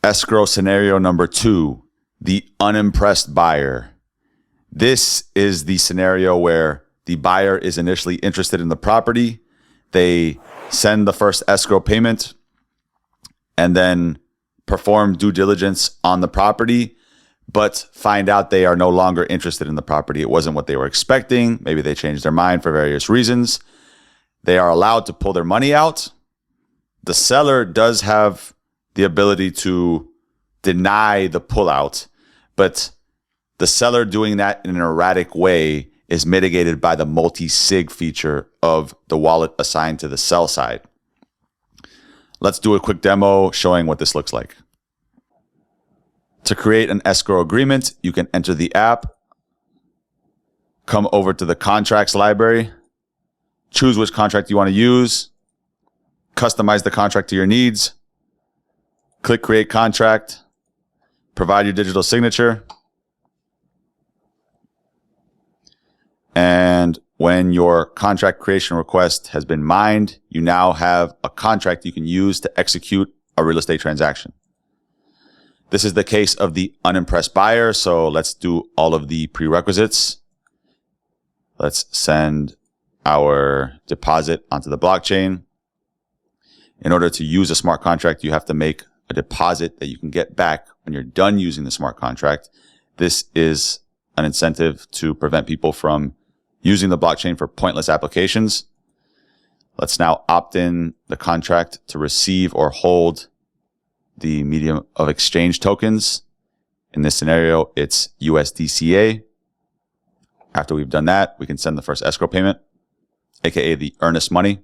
Escrow scenario number 2, the unimpressed buyer. This is the scenario where the buyer is initially interested in the property. They send the first escrow payment and then perform due diligence on the property, but find out they are no longer interested in the property. It wasn't what they were expecting. Maybe they changed their mind for various reasons. They are allowed to pull their money out. The seller does have the ability to deny the pullout, but the seller doing that in an erratic way is mitigated by the multi-sig feature of the wallet assigned to the sell side. Let's do a quick demo showing what this looks like. To create an escrow agreement, you can enter the app, come over to the contracts library, choose which contract you want to use, customize the contract to your needs, click create contract, provide your digital signature, and when your contract creation request has been mined, you now have a contract you can use to execute a real estate transaction. This is the case of the unimpressed buyer, so let's do all of the prerequisites. Let's send our deposit onto the blockchain. In order to use a smart contract, you have to make a deposit that you can get back when you're done using the smart contract. This is an incentive to prevent people from using the blockchain for pointless applications. Let's now opt in the contract to receive or hold the medium of exchange tokens. In this scenario, it's USDCA. After we've done that, we can send the first escrow payment, aka the earnest money.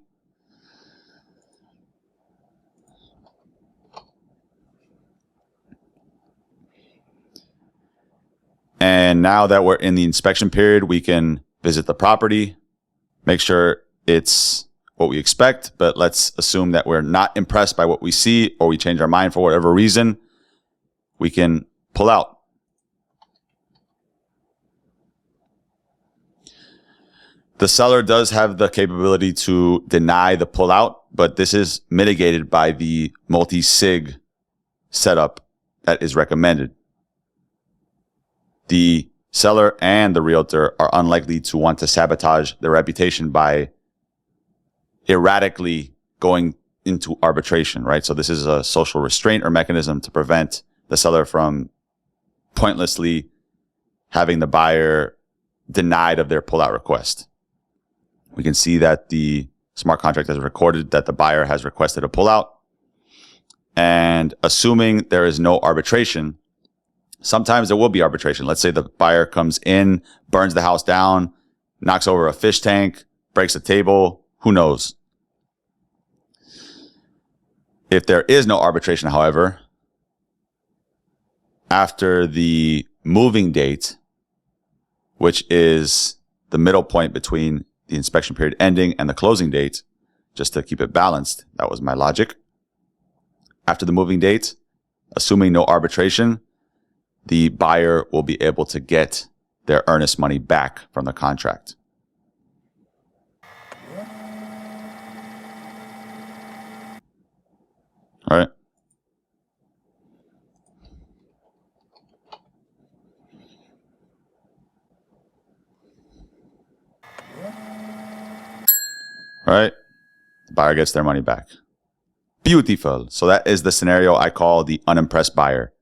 And now that we're in the inspection period, we can visit the property, make sure it's what we expect, but let's assume that we're not impressed by what we see or we change our mind for whatever reason. We can pull out. The seller does have the capability to deny the pullout, but this is mitigated by the multi-sig setup that is recommended. The seller and the realtor are unlikely to want to sabotage their reputation by erratically going into arbitration, right? So this is a social restraint or mechanism to prevent the seller from pointlessly having the buyer denied of their pullout request. We can see that the smart contract has recorded that the buyer has requested a pullout. And assuming there is no arbitration, sometimes there will be arbitration. Let's say the buyer comes in, burns the house down, knocks over a fish tank, breaks a table, who knows? If there is no arbitration, however, after the moving date, which is the middle point between the inspection period ending and the closing date, just to keep it balanced, that was my logic. After the moving date, assuming no arbitration, the buyer will be able to get their earnest money back from the contract. All right. All right. The buyer gets their money back. Beautiful. So that is the scenario I call the unimpressed buyer.